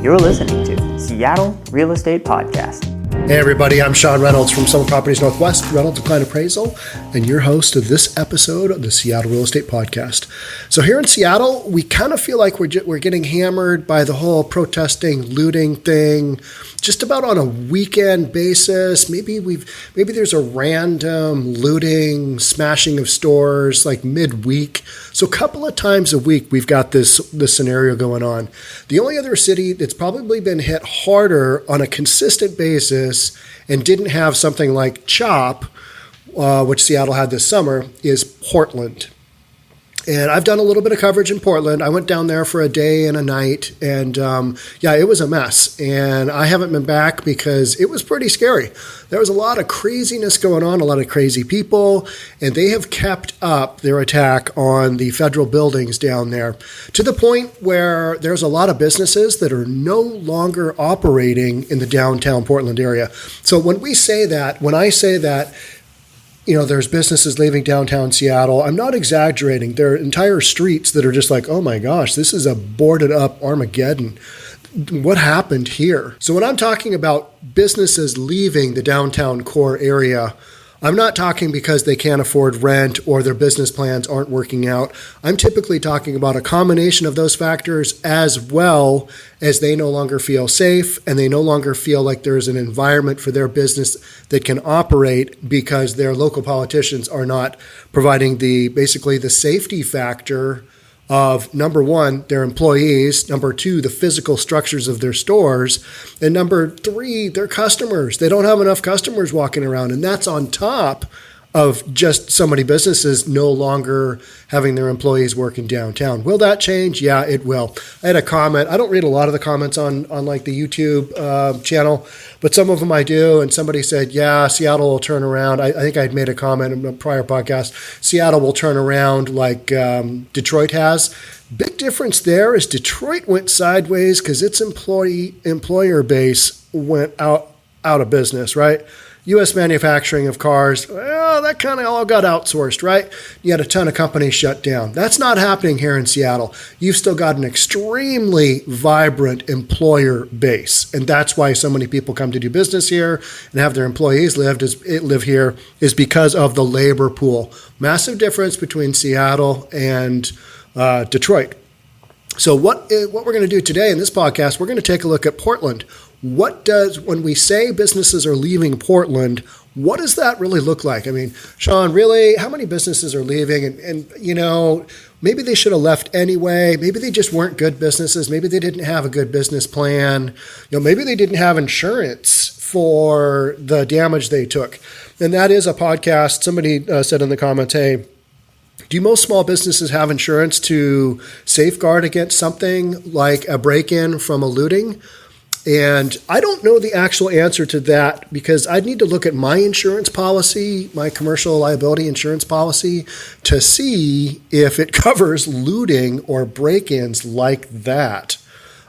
You're listening to Seattle Real Estate Podcast. Hey everybody, I'm Sean Reynolds from Summer Properties Northwest, Reynolds and Kline Appraisal, and your host of this episode of the Seattle Real Estate Podcast. So here in Seattle, we kind of feel like we're getting hammered by the whole protesting, looting thing, just about on a weekend basis. Maybe there's a random looting, smashing of stores like midweek. So a couple of times a week, we've got this scenario going on. The only other city that's probably been hit harder on a consistent basis and didn't have something like CHOP, which Seattle had this summer, is Portland. And I've done a little bit of coverage in Portland. I went down there for a day and a night, and it was a mess. And I haven't been back because it was pretty scary. There was a lot of craziness going on, a lot of crazy people, and they have kept up their attack on the federal buildings down there to the point where there's a lot of businesses that are no longer operating in the downtown Portland area. So when I say that, there's businesses leaving downtown Seattle, I'm not exaggerating. There are entire streets that are just like, oh my gosh, this is a boarded up Armageddon. What happened here? So when I'm talking about businesses leaving the downtown core area, I'm not talking because they can't afford rent or their business plans aren't working out. I'm typically talking about a combination of those factors, as well as they no longer feel safe and they no longer feel like there's an environment for their business that can operate because their local politicians are not providing the safety factor of, number one, their employees, number two, the physical structures of their stores, and number three, their customers. They don't have enough customers walking around, and that's on top of just so many businesses no longer having their employees working downtown. Will that change? Yeah, it will. I had a comment. I don't read a lot of the comments on like the YouTube channel, but some of them I do. And somebody said, yeah, Seattle will turn around. I think I'd made a comment in a prior podcast. Seattle will turn around like Detroit has. Big difference there is Detroit went sideways because its employer base went out of business, right? U.S. manufacturing of cars, well, that kind of all got outsourced, right? You had a ton of companies shut down. That's not happening here in Seattle. You've still got an extremely vibrant employer base, and that's why so many people come to do business here and have their employees live here is because of the labor pool. Massive difference between Seattle and Detroit. So what we're going to do today in this podcast, we're going to take a look at Portland. When we say businesses are leaving Portland, what does that really look like? I mean, Sean, really, how many businesses are leaving? And maybe they should have left anyway. Maybe they just weren't good businesses. Maybe they didn't have a good business plan. Maybe they didn't have insurance for the damage they took. And that is a podcast. Somebody said in the comments, hey, do most small businesses have insurance to safeguard against something like a break-in from a looting? And I don't know the actual answer to that because I'd need to look at my insurance policy, my commercial liability insurance policy, to see if it covers looting or break-ins like that.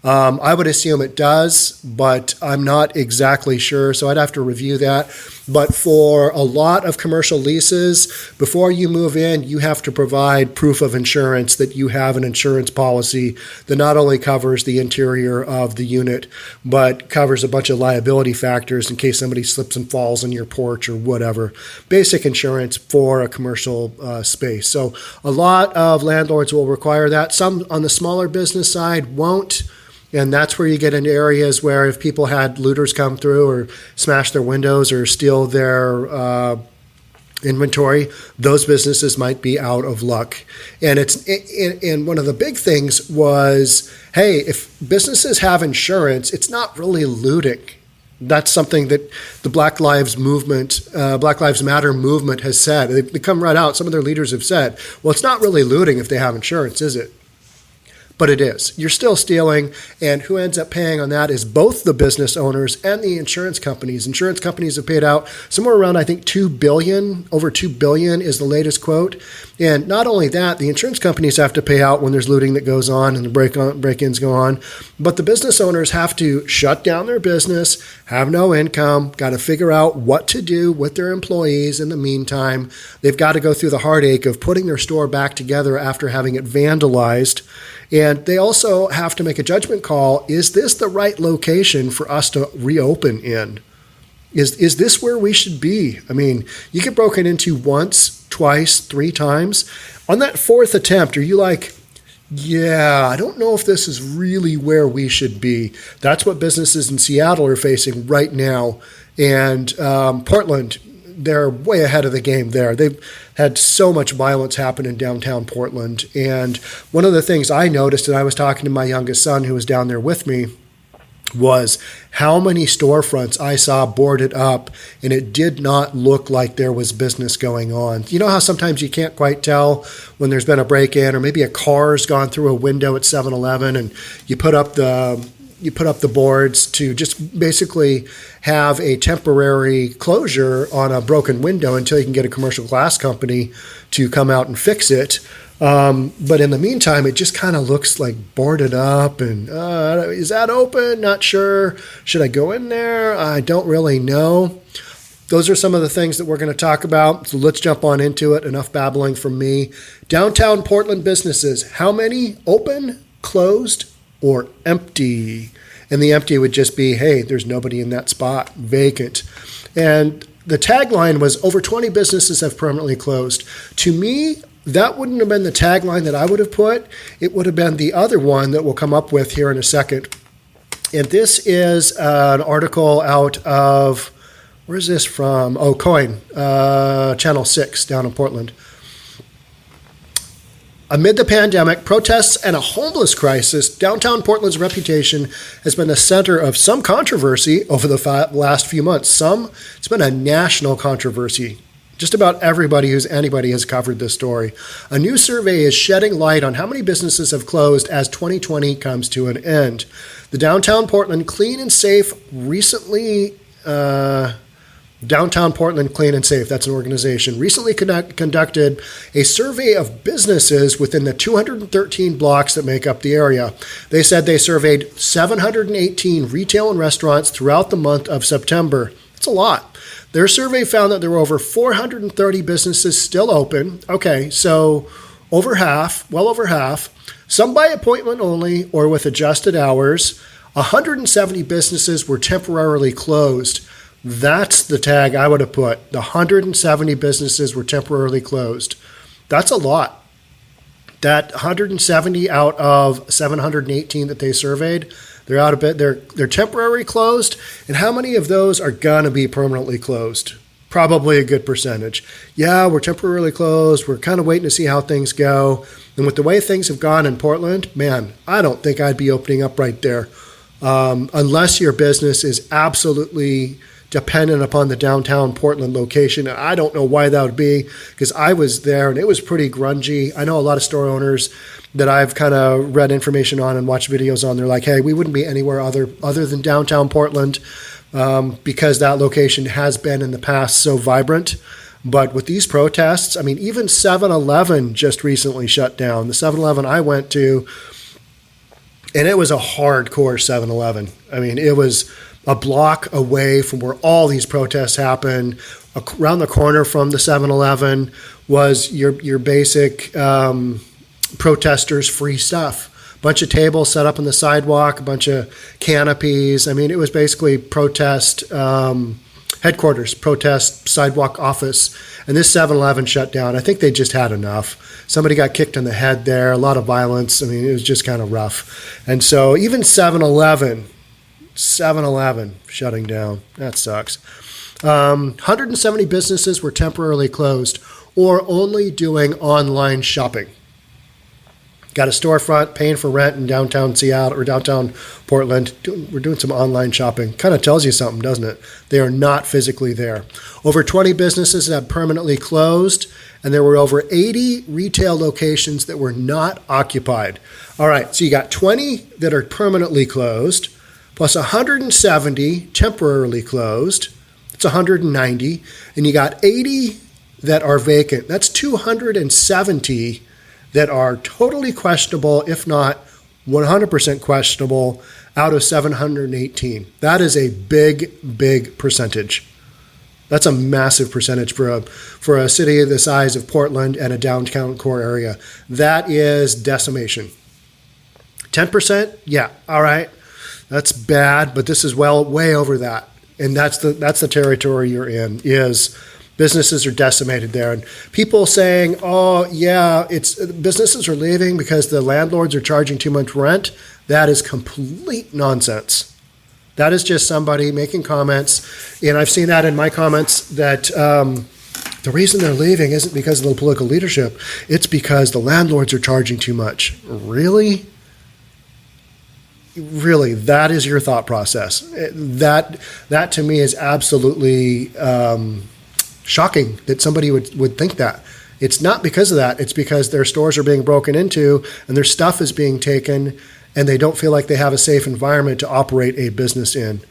I would assume it does, but I'm not exactly sure, so I'd have to review that. But for a lot of commercial leases, before you move in, you have to provide proof of insurance that you have an insurance policy that not only covers the interior of the unit, but covers a bunch of liability factors in case somebody slips and falls on your porch or whatever. Basic insurance for a commercial space. So a lot of landlords will require that. Some on the smaller business side won't. And that's where you get into areas where if people had looters come through or smash their windows or steal their inventory, those businesses might be out of luck. And and one of the big things was, hey, if businesses have insurance, it's not really looting. That's something that the Black Lives Matter movement has said. They come right out. Some of their leaders have said, well, it's not really looting if they have insurance, is it? But it is. You're still stealing, and who ends up paying on that is both the business owners and the insurance companies. Insurance companies have paid out somewhere around, I think, $2 billion. Over $2 billion is the latest quote. And not only that, the insurance companies have to pay out when there's looting that goes on and the break-ins go on, but the business owners have to shut down their business, have no income, got to figure out what to do with their employees in the meantime. They've got to go through the heartache of putting their store back together after having it vandalized. And they also have to make a judgment call. Is this the right location for us to reopen in? Is this where we should be? I mean, you get broken into once, twice, 3 times. On that 4th attempt, are you like, yeah, I don't know if this is really where we should be? That's what businesses in Seattle are facing right now. And Portland, they're way ahead of the game there. They've had so much violence happen in downtown Portland. And one of the things I noticed, and I was talking to my youngest son who was down there with me, was how many storefronts I saw boarded up, and it did not look like there was business going on. You know how sometimes you can't quite tell when there's been a break-in, or maybe a car's gone through a window at 7-Eleven, and you put up the boards to just basically have a temporary closure on a broken window until you can get a commercial glass company to come out and fix it. But in the meantime, it just kind of looks like boarded up, and is that open? Not sure. Should I go in there? I don't really know. Those are some of the things that we're going to talk about. So let's jump on into it. Enough babbling from me. Downtown Portland businesses. How many open, closed, or empty? And the empty would just be, hey, there's nobody in that spot, vacant. And the tagline was over 20 businesses have permanently closed. To me, that wouldn't have been the tagline that I would have put. It would have been the other one that we'll come up with here in a second. And this is an article out of, where is this from? Oh, Kline, Channel 6 down in Portland. Amid the pandemic, protests, and a homeless crisis, downtown Portland's reputation has been the center of some controversy over the last few months. It's been a national controversy. Just about anybody has covered this story. A new survey is shedding light on how many businesses have closed as 2020 comes to an end. The Downtown Portland Clean and Safe Downtown Portland Clean and Safe, that's an organization, recently conducted a survey of businesses within the 213 blocks that make up the area. They said they surveyed 718 retail and restaurants throughout the month of September. That's a lot. Their survey found that there were over 430 businesses still open. Okay, so well over half, some by appointment only or with adjusted hours. 170 businesses were temporarily closed. That's the tag I would have put. The 170 businesses were temporarily closed. That's a lot. That 170 out of 718 that they surveyed, they're out of bed. They're temporarily closed. And how many of those are gonna be permanently closed? Probably a good percentage. Yeah, we're temporarily closed. We're kind of waiting to see how things go. And with the way things have gone in Portland, man, I don't think I'd be opening up right there unless your business is absolutely dependent upon the downtown Portland location. And I don't know why that would be, because I was there and it was pretty grungy. I know a lot of store owners that I've kind of read information on and watched videos on. They're like, hey, we wouldn't be anywhere other than downtown Portland because that location has been in the past so vibrant. But with these protests, I mean, even 7-Eleven just recently shut down. The 7-Eleven I went to, and it was a hardcore 7-Eleven. I mean, it was a block away from where all these protests happen. Around the corner from the 7-Eleven was your basic protesters' free stuff. Bunch of tables set up on the sidewalk, a bunch of canopies. I mean, it was basically protest headquarters, protest sidewalk office. And this 7-Eleven shut down. I think they just had enough. Somebody got kicked in the head there, a lot of violence. I mean, it was just kind of rough. And so even 7-Eleven shutting down. That sucks. 170 businesses were temporarily closed or only doing online shopping. Got a storefront, paying for rent in downtown Seattle or downtown Portland. We're doing some online shopping. Kind of tells you something, doesn't it? They are not physically there. Over 20 businesses have permanently closed, and there were over 80 retail locations that were not occupied. All right, so you got 20 that are permanently closed, plus 170 temporarily closed. It's 190. And you got 80 that are vacant. That's 270 that are totally questionable, if not 100% questionable, out of 718. That is a big percentage. That's a massive percentage for a city the size of Portland and a downtown core area. That is decimation. 10%? Yeah, all right. That's bad, but this is way over that. And that's the territory you're in, is businesses are decimated there. And people saying, oh, yeah, businesses are leaving because the landlords are charging too much rent. That is complete nonsense. That is just somebody making comments. And I've seen that in my comments that the reason they're leaving isn't because of the political leadership. It's because the landlords are charging too much. Really? Really, that is your thought process. That to me is absolutely shocking that somebody would think that. It's not because of that. It's because their stores are being broken into and their stuff is being taken, and they don't feel like they have a safe environment to operate a business in.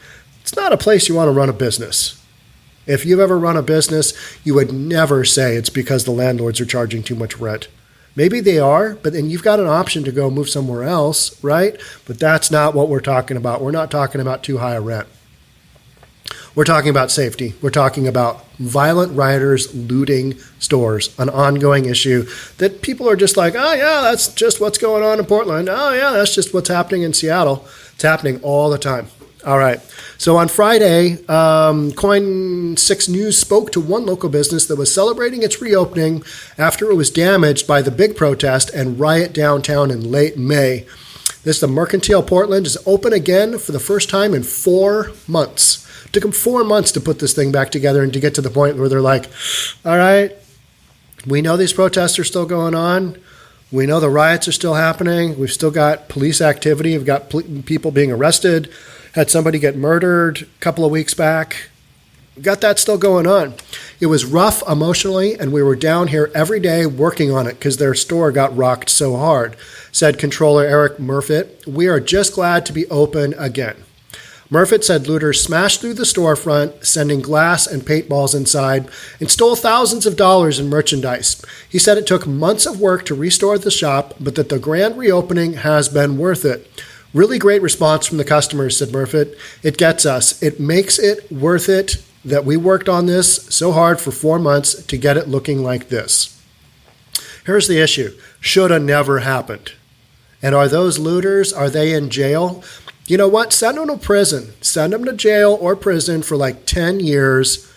It's not a place you want to run a business. If you've ever run a business, you would never say it's because the landlords are charging too much rent. Maybe they are, but then you've got an option to go move somewhere else, right? But that's not what we're talking about. We're not talking about too high a rent. We're talking about safety. We're talking about violent rioters looting stores, an ongoing issue that people are just like, oh, yeah, that's just what's going on in Portland. Oh, yeah, that's just what's happening in Seattle. It's happening all the time. All right. So on Friday, Kline 6 News spoke to one local business that was celebrating its reopening after it was damaged by the big protest and riot downtown in late May. This, the Mercantile Portland, is open again for the first time in 4 months. It took them 4 months to put this thing back together and to get to the point where they're like, all right, we know these protests are still going on. We know the riots are still happening. We've still got police activity. We've got people being arrested. Had somebody get murdered a couple of weeks back. We've got that still going on. It was rough emotionally, and we were down here every day working on it because their store got rocked so hard, said Controller Eric Murfitt. We are just glad to be open again. Murfitt said looters smashed through the storefront, sending glass and paintballs inside, and stole thousands of dollars in merchandise. He said it took months of work to restore the shop, but that the grand reopening has been worth it. Really great response from the customers, said Murfitt. It gets us. It makes it worth it that we worked on this so hard for 4 months to get it looking like this. Here's the issue. Shoulda never happened. And are those looters, are they in jail? You know what? Send them to prison. Send them to jail or prison for like 10 years.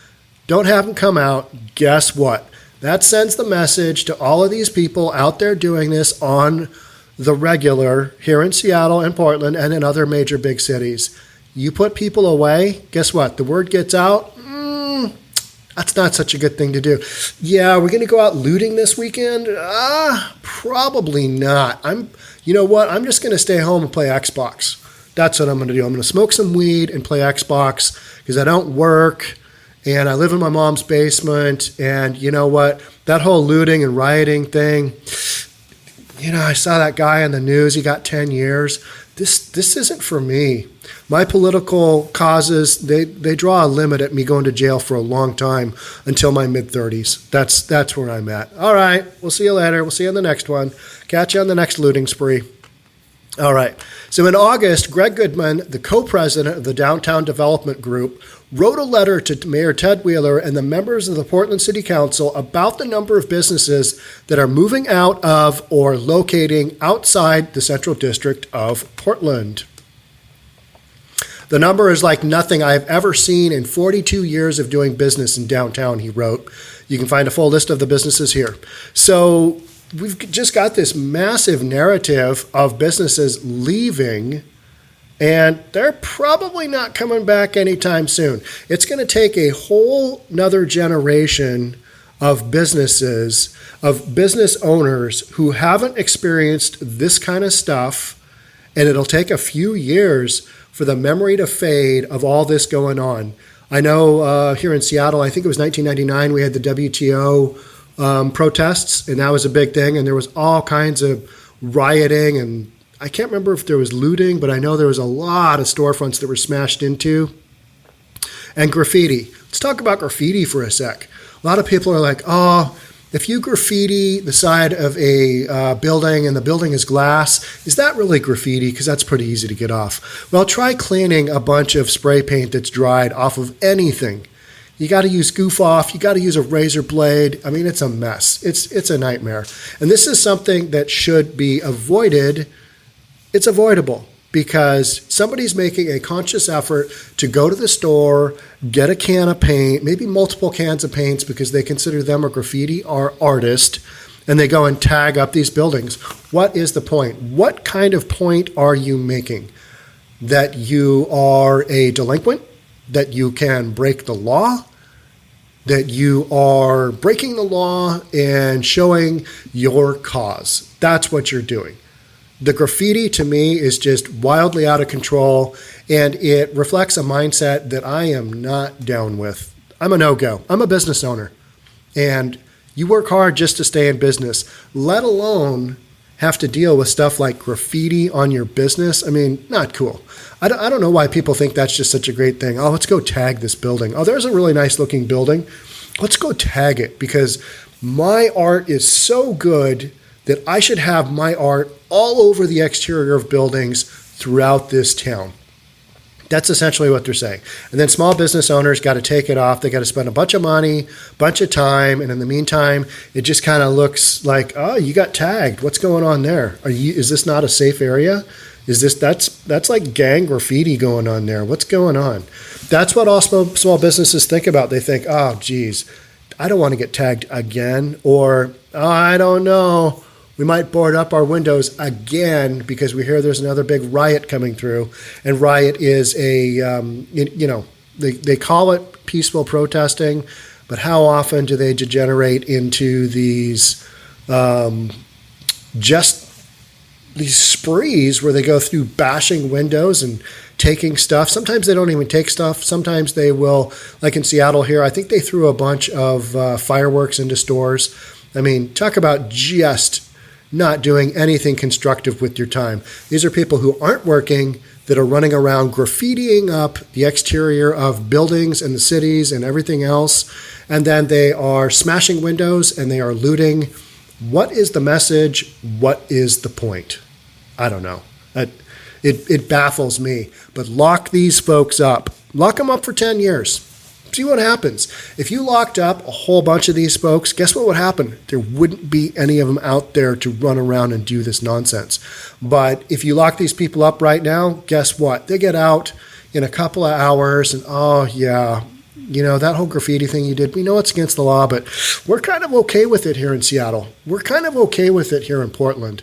Don't have them come out. Guess what? That sends the message to all of these people out there doing this on the regular here in Seattle and Portland and in other major big cities. You put people away, guess what? The word gets out. That's not such a good thing to do. Yeah, we're going to go out looting this weekend? Probably not. You know what? I'm just going to stay home and play Xbox. That's what I'm going to do. I'm going to smoke some weed and play Xbox because I don't work and I live in my mom's basement. And you know what? That whole looting and rioting thing, you know, I saw that guy on the news. He got 10 years. This isn't for me. My political causes, they draw a limit at me going to jail for a long time until my mid-30s. That's where I'm at. All right. We'll see you later. We'll see you on the next one. Catch you on the next looting spree. All right. So in August, Greg Goodman, the co-president of the Downtown Development Group, wrote a letter to Mayor Ted Wheeler and the members of the Portland City Council about the number of businesses that are moving out of or locating outside the Central District of Portland. The number is like nothing I've ever seen in 42 years of doing business in downtown, he wrote. You can find a full list of the businesses here. So we've just got this massive narrative of businesses leaving, and they're probably not coming back anytime soon. It's going to take a whole nother generation of businesses, of business owners who haven't experienced this kind of stuff, and it'll take a few years for the memory to fade of all this going on. I know here in Seattle, I think it was 1999, we had the WTO protests, and that was a big thing, and there was all kinds of rioting, and I can't remember if there was looting, but I know there was a lot of storefronts that were smashed into. And graffiti. Let's talk about graffiti for a sec. A lot of people are like, oh, if you graffiti the side of a building and the building is glass, is that really graffiti? Because that's pretty easy to get off. Well, try cleaning a bunch of spray paint that's dried off of anything. You got to use goof off. You got to use a razor blade. I mean, it's a mess. It's a nightmare. And this is something that should be avoided it's avoidable because somebody's making a conscious effort to go to the store, get a can of paint, maybe multiple cans of paints because they consider them a graffiti artist, and they go and tag up these buildings. What is the point? What kind of point are you making? That you are a delinquent? That you can break the law? That you are breaking the law and showing your cause? That's what you're doing. The graffiti to me is just wildly out of control, and it reflects a mindset that I am not down with. I'm a no-go. I'm a business owner, and you work hard just to stay in business, let alone have to deal with stuff like graffiti on your business. I mean, not cool. I don't know why people think that's just such a great thing. Oh, let's go tag this building. Oh, there's a really nice looking building. Let's go tag it because my art is so good that I should have my art all over the exterior of buildings throughout this town. That's essentially what they're saying. And then small business owners got to take it off. They got to spend a bunch of money, bunch of time, and in the meantime, it just kind of looks like, oh, you got tagged. What's going on there? Is this not a safe area? That's like gang graffiti going on there. What's going on? That's what all small businesses think about. They think, oh, geez, I don't want to get tagged again, or oh, I don't know. We might board up our windows again because we hear there's another big riot coming through. And riot is they call it peaceful protesting, but how often do they degenerate into these these sprees where they go through bashing windows and taking stuff? Sometimes they don't even take stuff. Sometimes they will, like in Seattle here, I think they threw a bunch of fireworks into stores. I mean, talk about just not doing anything constructive with your time. These are people who aren't working, that are running around graffitiing up the exterior of buildings and the cities and everything else, and then they are smashing windows and they are looting. What is the message? What is the point? I don't know. It baffles me. But lock these folks up. Lock them up for 10 years. See what happens. If you locked up a whole bunch of these folks, guess what would happen? There wouldn't be any of them out there to run around and do this nonsense. But if you lock these people up right now, guess what? They get out in a couple of hours and, oh, yeah, that whole graffiti thing you did, we know it's against the law, but we're kind of okay with it here in Seattle. We're kind of okay with it here in Portland.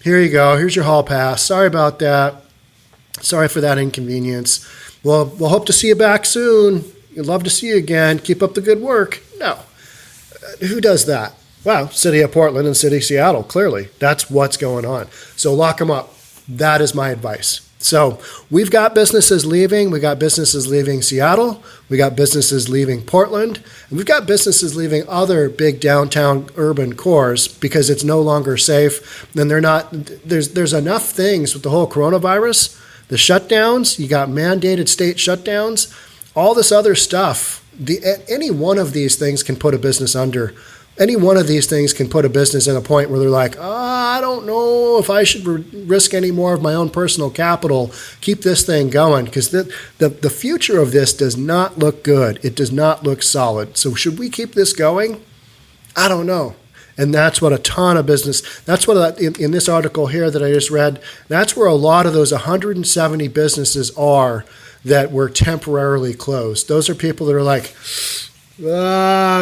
Here you go. Here's your hall pass. Sorry about that. Sorry for that inconvenience. Well, we'll hope to see you back soon. We'd love to see you again. Keep up the good work. No. Who does that? Well, City of Portland and City of Seattle, clearly. That's what's going on. So lock them up. That is my advice. So we've got businesses leaving. We got businesses leaving Seattle. We got businesses leaving Portland. And we've got businesses leaving other big downtown urban cores because it's no longer safe. And they're not. There's enough things with the whole coronavirus, the shutdowns. You got mandated state shutdowns. All this other stuff, any one of these things can put a business under. Any one of these things can put a business at a point where they're like, I don't know if I should risk any more of my own personal capital, keep this thing going, because the future of this does not look good. It does not look solid. So should we keep this going? I don't know. And that's what a ton of business, that's what in this article here that I just read, that's where a lot of those 170 businesses are that were temporarily closed. Those are people that are like,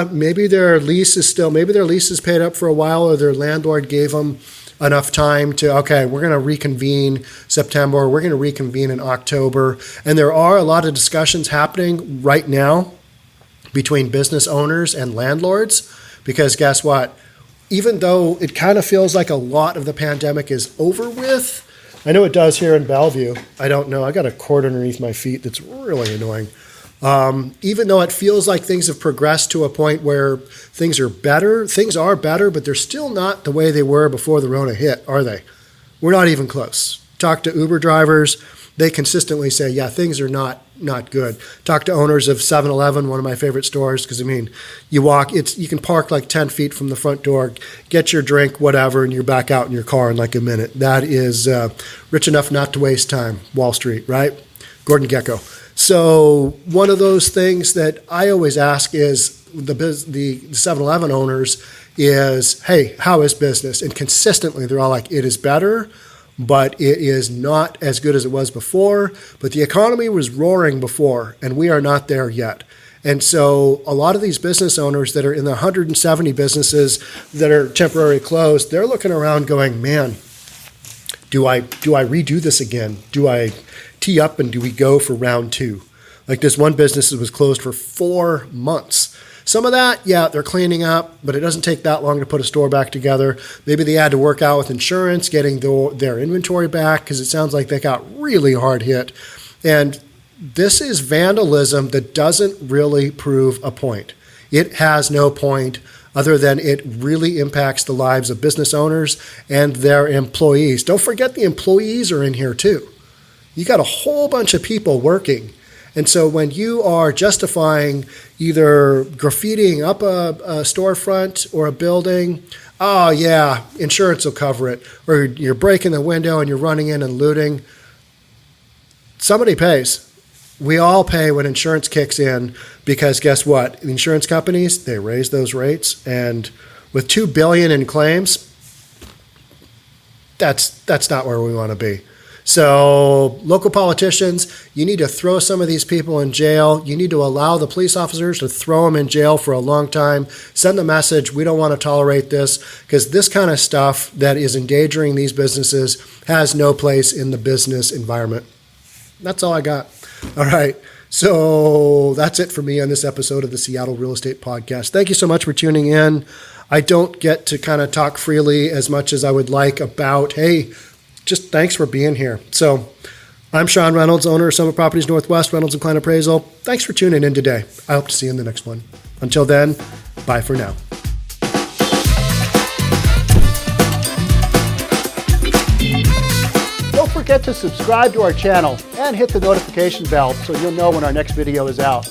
maybe their lease is paid up for a while, or their landlord gave them enough time to, okay, we're going to reconvene September, or we're going to reconvene in October. And there are a lot of discussions happening right now between business owners and landlords, because guess what? Even though it kind of feels like a lot of the pandemic is over with, I know it does here in Bellevue. I don't know. I got a cord underneath my feet that's really annoying. Even though it feels like things have progressed to a point where things are better, but they're still not the way they were before the Rona hit, are they? We're not even close. Talk to Uber drivers. They consistently say, yeah, things are not good. Talk to owners of 7-Eleven, one of my favorite stores, because, I mean, you can park like 10 feet from the front door, get your drink, whatever, and you're back out in your car in like a minute. That is rich enough not to waste time. Wall Street, right? Gordon Gekko. So one of those things that I always ask is the 7-Eleven owners is, hey, how is business? And consistently, they're all like, it is better, but it is not as good as it was before. But the economy was roaring before, and we are not there yet. And so a lot of these business owners that are in the 170 businesses that are temporarily closed, they're looking around going, man, do I redo this again? Do I tee up and do we go for round two? Like this one business that was closed for 4 months. Some of that, yeah, they're cleaning up, but it doesn't take that long to put a store back together. Maybe they had to work out with insurance, getting their inventory back, because it sounds like they got really hard hit. And this is vandalism that doesn't really prove a point. It has no point other than it really impacts the lives of business owners and their employees. Don't forget the employees are in here too. You got a whole bunch of people working. And so when you are justifying either graffitiing up a storefront or a building, oh yeah, insurance will cover it, or you're breaking the window and you're running in and looting, somebody pays. We all pay when insurance kicks in, because guess what? The insurance companies, they raise those rates, and with $2 billion in claims, that's not where we want to be. So local politicians, you need to throw some of these people in jail. You need to allow the police officers to throw them in jail for a long time. Send the message, we don't want to tolerate this, because this kind of stuff that is endangering these businesses has no place in the business environment. That's all I got. All right. So that's it for me on this episode of the Seattle Real Estate Podcast. Thank you so much for tuning in. I don't get to kind of talk freely as much as I would like about, hey, just thanks for being here. So I'm Sean Reynolds, owner of Summit Properties Northwest, Reynolds and Kline Appraisal. Thanks for tuning in today. I hope to see you in the next one. Until then, bye for now. Don't forget to subscribe to our channel and hit the notification bell so you'll know when our next video is out.